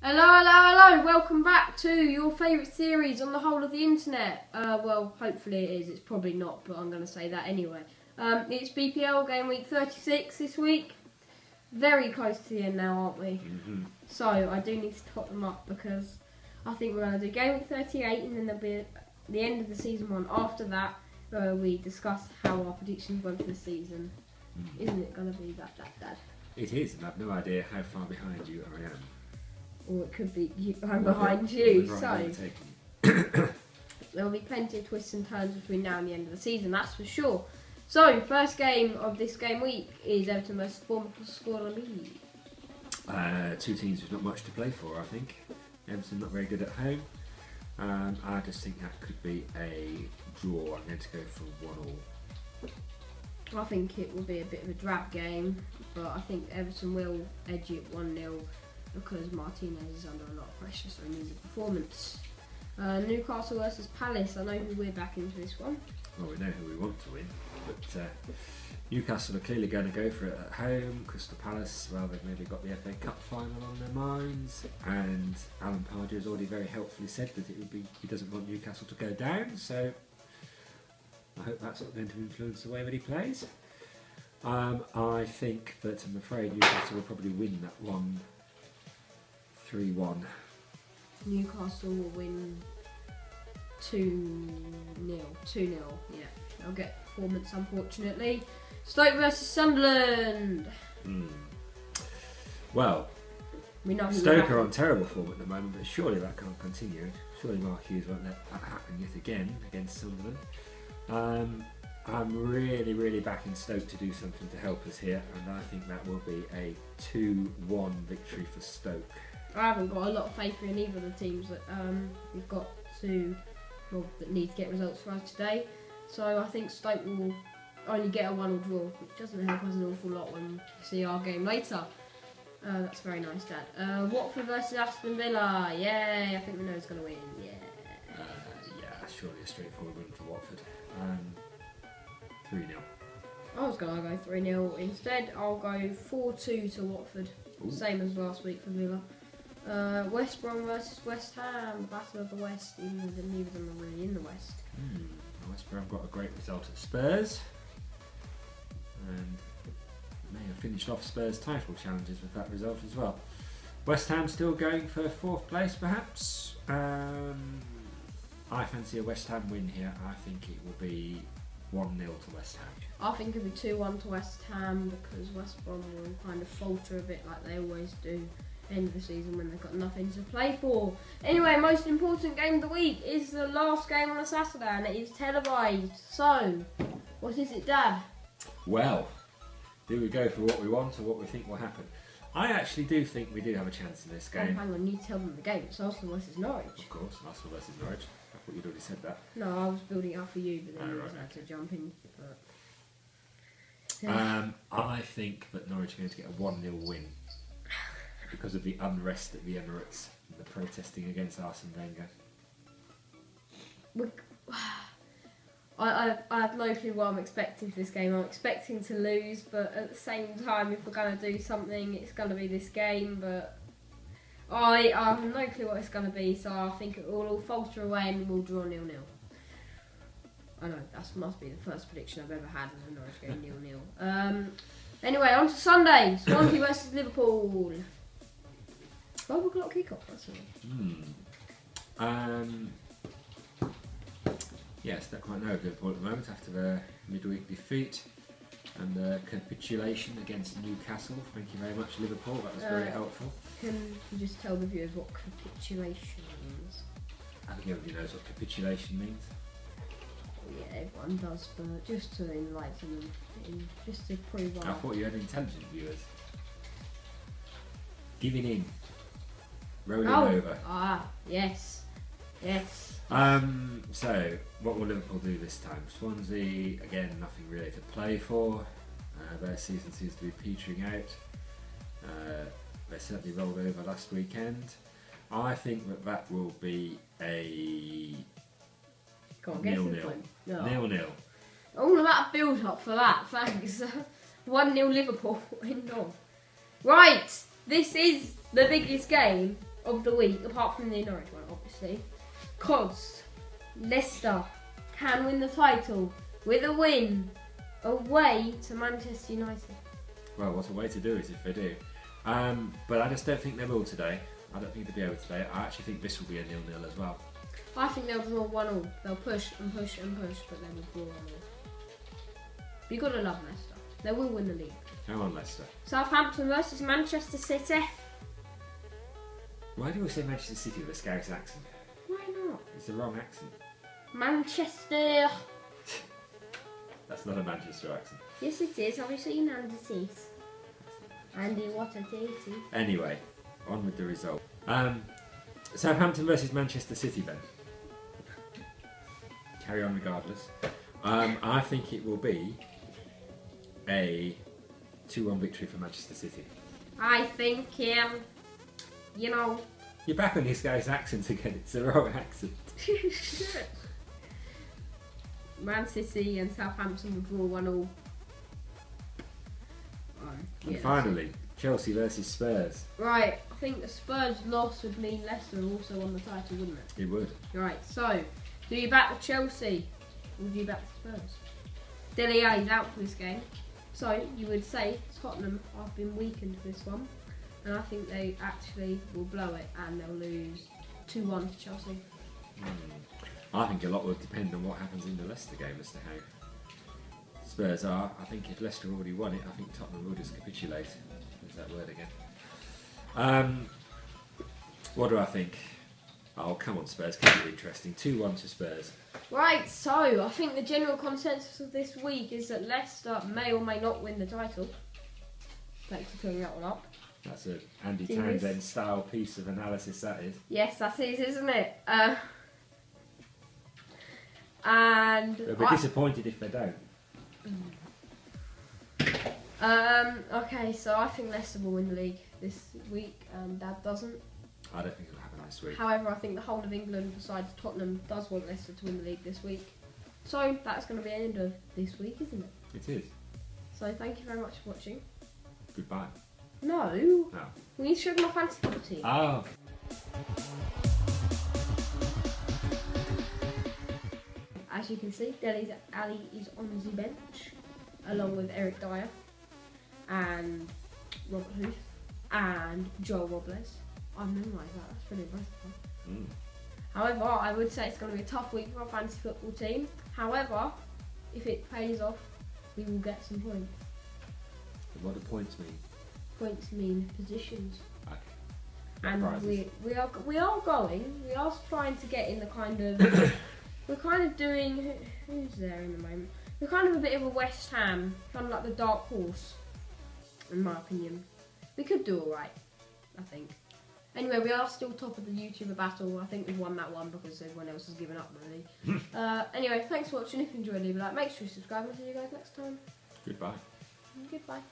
Hello, hello, hello! Welcome back to your favourite series on the whole of the internet. Well, hopefully it is. It's probably not, but I'm going to say that anyway. It's BPL Gameweek 36 this week. Very close to the end now, aren't we? Mm-hmm. So I do need to top them up because I think we're going to do Gameweek 38 and then there'll be the end of the season one. After that, we discuss how our predictions went for the season. Isn't it going to be that, Dad? It is, and I've no idea how far behind you I am. Or it could be I'm behind you, so Taking. there'll be plenty of twists and turns between now and the end of the season, that's for sure. So, first game of this game week is Everton versus Bournemouth. Score on me. Two teams with not much to play for, I think. Everton not very good at home. I just think that could be a draw. I'm going to go for 1-1. I think it will be a bit of a drab game, but I think Everton will edge it 1-0 because Martinez is under a lot of pressure, so he needs a performance. Newcastle versus Palace. I know who we're backing for this one. Well, we know who we want to win, but Newcastle are clearly going to go for it at home. Crystal Palace, well, they've maybe got the FA Cup final on their minds, and Alan Pardew has already very helpfully said that he doesn't want Newcastle to go down, so I hope that's not going to influence the way that he plays. I think that, I'm afraid, Newcastle will probably win that one 3-1. Newcastle will win 2-0. 2-0, yeah. They'll get performance, unfortunately. Stoke versus Sunderland. Well, we know Stoke are on terrible form at the moment, but surely that can't continue. Surely Mark Hughes won't let that happen yet again against Sunderland. I'm really backing Stoke to do something to help us here, and I think that will be a 2-1 victory for Stoke. I haven't got a lot of faith in either of the teams that we've got that need to get results for us today. So I think Stoke will only get a 1-1 draw, which doesn't help us an awful lot when we see our game later. That's very nice, Dad. Watford versus Aston Villa. Yay, I think we know who's going to win. Yeah. Yeah, surely a straightforward win for Watford. 3-0. I was going to go 3-0. Instead, I'll go 4-2 to Watford. Ooh. Same as last week for Villa. West Brom versus West Ham, Battle of the West, even though neither of them are really in the West. West Brom got a great result at Spurs, and may have finished off Spurs' title challenges with that result as well. West Ham still going for 4th place, perhaps. I fancy a West Ham win here. I think it will be 1-0 to West Ham. I think it'll be 2-1 to West Ham because West Brom will kind of falter a bit like they always do end of the season when they've got nothing to play for. Anyway, most important game of the week is the last game on a Saturday, and it is televised. So, what is it, Dad? Well, do we go for what we want or what we think will happen? I actually do think we do have a chance in this game. Oh, hang on, you tell them the game. It's Arsenal versus Norwich. Of course, Arsenal versus Norwich. I thought you'd already said that. No, I was building it up for you, but then you had to jump in. But... I think that Norwich are going to get a 1-0 win because of the unrest at the Emirates and the protesting against Arsene Wenger. I have no clue what I'm expecting for this game. I'm expecting to lose, but at the same time, if we're going to do something, it's going to be this game. But I have no clue what it's going to be, so I think it will all falter away and we'll draw 0-0. I know, that must be the first prediction I've ever had in a Norwich game, 0-0. Anyway, on to Sunday. Swansea versus Liverpool. 12 o'clock kickoff, that's all. Yes, don't quite know Liverpool at the moment after their midweek defeat and the capitulation against Newcastle. Thank you very much, Liverpool. That was very helpful. Can you just tell the viewers what capitulation means? I think everybody knows what capitulation means. Yeah, everyone does, but just to enlighten them, just to prove I thought you had intelligent viewers. Giving in. Rolling over. Yes. So, what will Liverpool do this time? Swansea, again, nothing really to play for. Their season seems to be petering out. They certainly rolled over last weekend. I think that will be a 0-0. 0-0. All of that build up for that, thanks. 1-0 Liverpool in North. Right, this is the biggest game of the week, apart from the Norwich one, obviously. Because Leicester can win the title with a win away to Manchester United. Well, what a way to do it if they do. But I just don't think they will today. I don't think they'll be able today. I actually think this will be a 0-0 as well. I think they'll draw 1-1. They'll push and push and push, but they will draw 1-0. But you've got to love Leicester. They will win the league. Come on, Leicester. Southampton versus Manchester City. Why do we say Manchester City with a Scouse accent? Why not? It's the wrong accent. Manchester. That's not a Manchester accent. Yes, it is. Obviously, you know it is. Andy, what a daisy. Anyway, on with the result. Southampton versus Manchester City then. Carry on regardless. I think it will be a 2-1 victory for Manchester City. I think, you know... You're back on this guy's accent again. It's the wrong accent. Man City and Southampton will draw 1-1. And finally, Chelsea versus Spurs. Right, I think the Spurs loss would mean Leicester also won the title, wouldn't it? It would. Right, so, do you back the Chelsea or do you back the Spurs? Dele Alli's out for this game, so you would say Tottenham have been weakened for this one, and I think they actually will blow it and they'll lose 2-1 to Chelsea. I think a lot will depend on what happens in the Leicester game as to how Spurs are. I think if Leicester already won it, I think Tottenham will just capitulate. There's that word again. What do I think? Oh, come on, Spurs, keep it interesting. 2-1 to Spurs. Right, so I think the general consensus of this week is that Leicester may or may not win the title. Thanks for clearing that one up. That's an Andy Townsend style piece of analysis, that is. Yes, that is, isn't it? And They'll be disappointed if they don't. Okay, so I think Leicester will win the league this week. Dad doesn't. I don't think it'll happen this week. However, I think the whole of England, besides Tottenham, does want Leicester to win the league this week. So that's going to be the end of this week, isn't it? It is. So thank you very much for watching. Goodbye. No. No. We need to show my fantasy football team. Oh. As you can see, Dele Alli is on the bench, along with Eric Dyer and Robert Huth and Joel Robles. I've memorised that, that's pretty impressive. However, I would say it's going to be a tough week for our fantasy football team. However, if it pays off, we will get some points. And what do points mean? Points mean positions. Okay. And prizes. we are trying to get in the kind of we're kind of doing who's there in the moment. We're kind of a bit of a West Ham, kind of like the dark horse, in my opinion. We could do alright, I think. Anyway, we are still top of the YouTuber battle. I think we've won that one because everyone else has given up, really. Anyway, thanks for watching. If you enjoyed, leave a like. Make sure you subscribe. I'll see you guys next time. Goodbye. Goodbye.